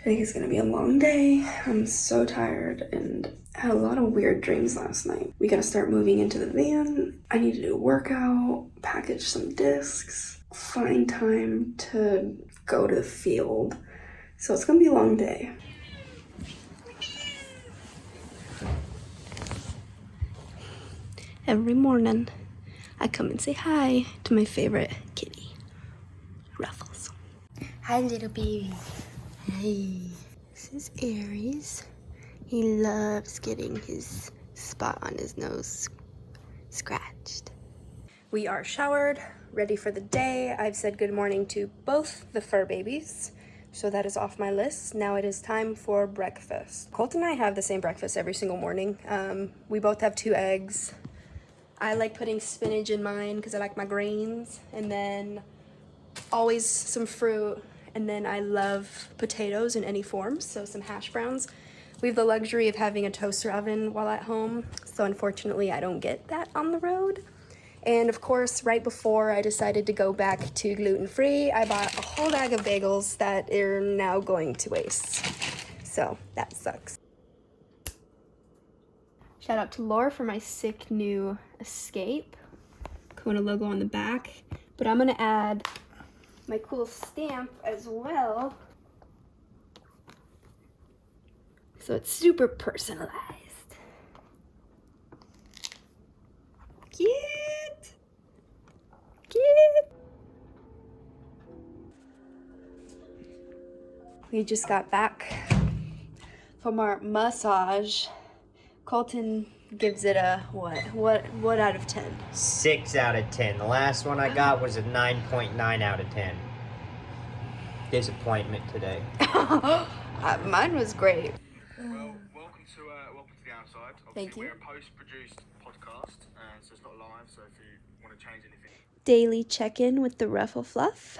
I think it's gonna be a long day. I'm so tired and I had a lot of weird dreams last night. We gotta start moving into the van. I need to do a workout, package some discs, find time to go to the field. So it's gonna be a long day. Every morning, I come and say hi to my favorite kitty, Ruffles. Hi, little baby. Hey. This is Aries. He loves getting his spot on his nose scratched. We are showered, ready for the day. I've said good morning to both the fur babies, so that is off my list. Now it is time for breakfast. Colten and I have the same breakfast every single morning. We both have 2 eggs. I like putting spinach in mine because I like my greens, and then always some fruit, and then I love potatoes in any form, so some hash browns. We have the luxury of having a toaster oven while at home, so unfortunately I don't get that on the road. And of course, right before I decided to go back to gluten-free, I bought a whole bag of bagels that are now going to waste. So that sucks. Shout out to Laura for my sick new Escape. Kona logo on the back. But I'm gonna add my cool stamp as well. So it's super personalized. Cute! Cute! We just got back from our massage. Colten gives it a what out of 10? 6 out of 10. The last one I got was a 9.9 out of 10. Disappointment today. Mine was great. Well, welcome to the outside. Obviously, Thank you. We're a post-produced podcast, so it's not live. So if you want to change anything, Daily check-in with the Ruffle Fluff.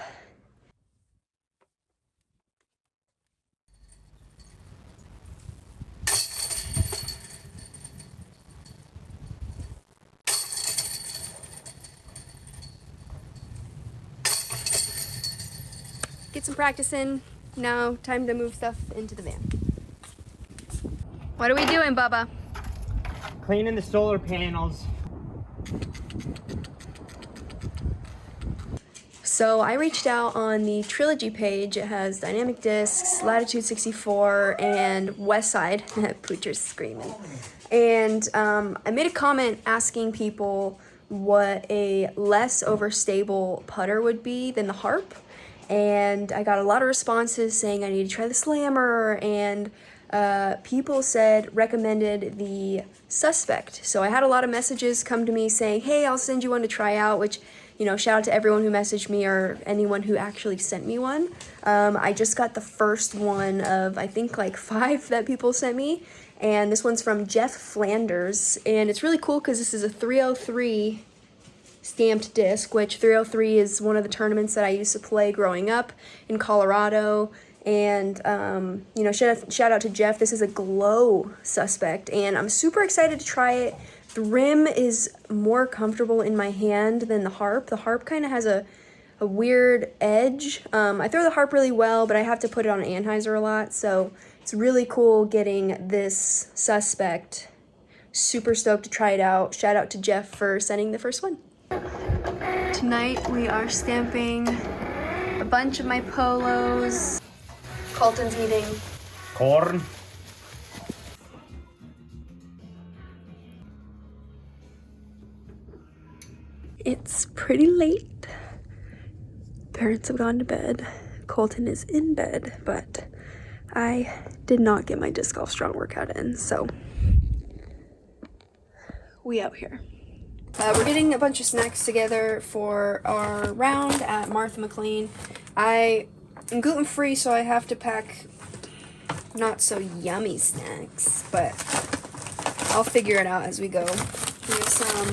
Get some practice in. Now, time to move stuff into the van. What are we doing, Bubba? Cleaning the solar panels. So I reached out on the Trilogy page. It has Dynamic Discs, Latitude 64, and West Side. Poocher's screaming. And I made a comment asking people what a less overstable putter would be than the Harp. And I got a lot of responses saying I need to try the Slammer, and people recommended the Suspect. So I had a lot of messages come to me saying, hey, I'll send you one to try out, which, you know, shout out to everyone who messaged me or anyone who actually sent me one. I just got the first one of, I think, like 5 that people sent me. And this one's from Jeff Flanders. And it's really cool because this is a 303 stamped disc, which 303 is one of the tournaments that I used to play growing up in Colorado. And, you know, shout out to Jeff. This is a glow Suspect, and I'm super excited to try it. The rim is more comfortable in my hand than the Harp. The Harp kind of has a weird edge. I throw the Harp really well, but I have to put it on an Hyzer a lot, so it's really cool getting this Suspect. Super stoked to try it out. Shout out to Jeff for sending the first one. Tonight we are stamping a bunch of my polos. Colten's eating Corn. It's pretty late. Parents have gone to bed. Colten is in bed, but I did not get my disc golf strong workout in, so we out here. We're getting a bunch of snacks together for our round at McLean. I am gluten-free, so I have to pack not so yummy snacks, but I'll figure it out as we go. Here's some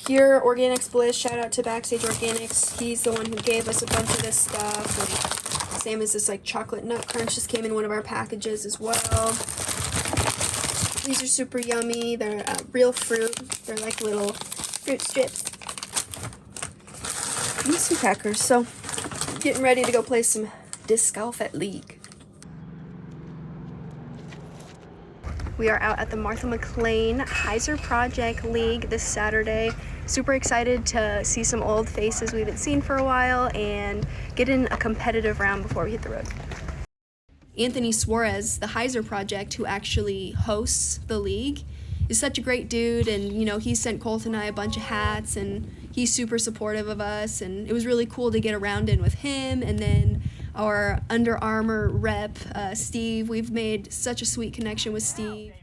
Pure Organics Bliss. Shout out to Backstage Organics. He's the one who gave us a bunch of this stuff. And same as this like chocolate nut crunch just came in one of our packages as well. These are super yummy. They're real fruit. They're like little fruit strips. And some crackers. So, getting ready to go play some disc golf at League. We are out at the Martha McLean Hyzer Project League this Saturday. Super excited to see some old faces we haven't seen for a while and get in a competitive round before we hit the road. Anthony Suarez, the Hyzer Project, who actually hosts the league, is such a great dude, and he sent Colten and I a bunch of hats, and he's super supportive of us, and it was really cool to get a round in with him. And then our Under Armour rep, Steve, we've made such a sweet connection with Steve.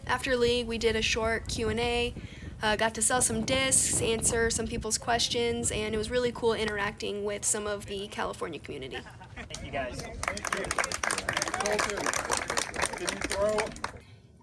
After league, we did a short Q&A, got to sell some discs, answer some people's questions, and it was really cool interacting with some of the California community. Thank you guys.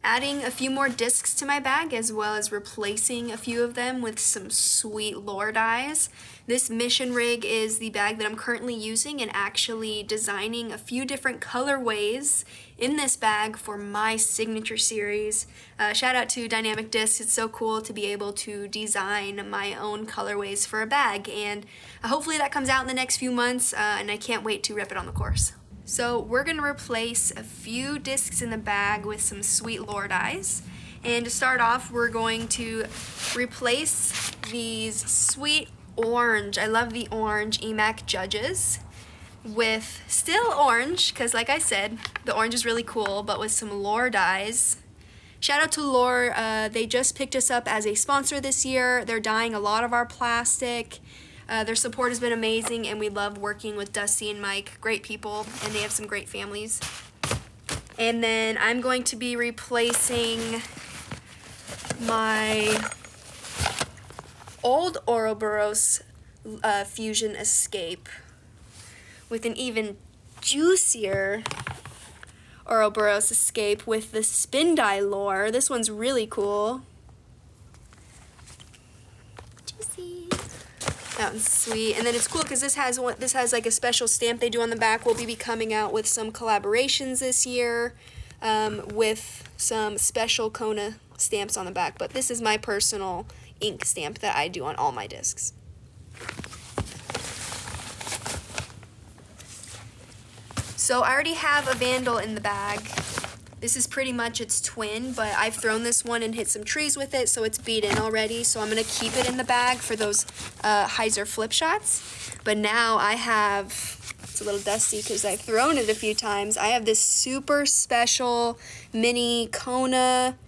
Adding a few more discs to my bag, as well as replacing a few of them with some sweet lure dies. This Mission Rig is the bag that I'm currently using, and actually designing a few different colorways in this bag for my signature series. Shout out to Dynamic Discs. It's so cool to be able to design my own colorways for a bag, and hopefully that comes out in the next few months, and I can't wait to rep it on the course. So we're gonna replace a few discs in the bag with some sweet lure dies. And to start off, we're going to replace these sweet orange, I love the orange Emac Judges, with still orange, because like I said, the orange is really cool, but with some lure dies. Shout out to Lure, they just picked us up as a sponsor this year. They're dyeing a lot of our plastic. Their support has been amazing, and we love working with Dusty and Mike. Great people, and they have some great families. And then I'm going to be replacing my old Ouroboros Fuzion Escape with an even juicier Ouroboros Escape with the spin dye lure. This one's really cool. Juicy. That one's sweet. And then it's cool because this has like a special stamp they do on the back. We'll be coming out with some collaborations this year with some special Kona stamps on the back. But this is my personal ink stamp that I do on all my discs. So I already have a Vandal in the bag. This is pretty much its twin, but I've thrown this one and hit some trees with it, so it's beat in already. So I'm gonna keep it in the bag for those Hyzer flip shots. But now I have, it's a little dusty because I've thrown it a few times. I have this super special mini Kona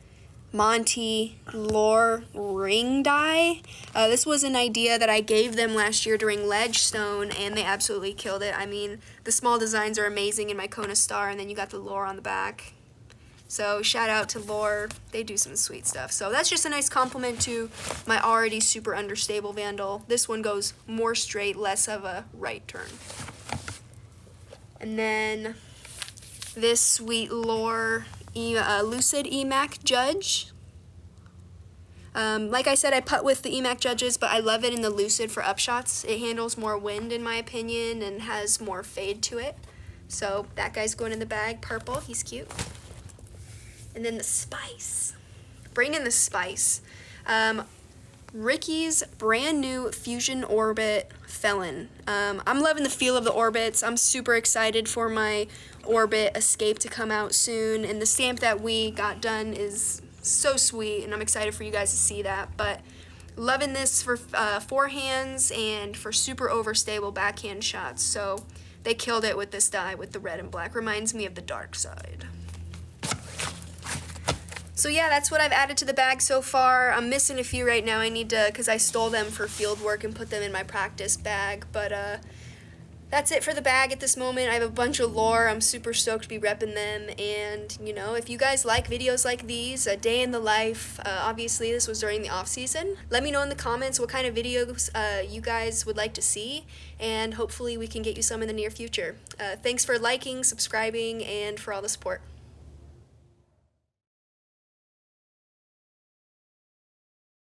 Monty lure ring die. This was an idea that I gave them last year during Ledgestone, and they absolutely killed it. I mean, the small designs are amazing in my Kona Star, and then you got the lure on the back. So shout out to Lure, they do some sweet stuff. So that's just a nice compliment to my already super understable Vandal. This one goes more straight, less of a right turn. And then this sweet Lure Lucid Emac Judge. Like I said, I putt with the Emac Judges, but I love it in the Lucid for upshots. It handles more wind in my opinion and has more fade to it. So that guy's going in the bag, purple, he's cute. And then the spice. Bring in the spice. Ricky's brand new Fusion Orbit Felon. I'm loving the feel of the orbits. I'm super excited for my Orbit Escape to come out soon. And the stamp that we got done is so sweet, and I'm excited for you guys to see that. But loving this for forehands and for super overstable backhand shots. So they killed it with this dye with the red and black. Reminds me of the dark side. So yeah, that's what I've added to the bag so far. I'm missing a few right now. I need to, because I stole them for field work and put them in my practice bag. But that's it for the bag at this moment. I have a bunch of lore. I'm super stoked to be repping them. And, you know, if you guys like videos like these, a day in the life, obviously this was during the off season. Let me know in the comments what kind of videos you guys would like to see. And hopefully we can get you some in the near future. Thanks for liking, subscribing, and for all the support.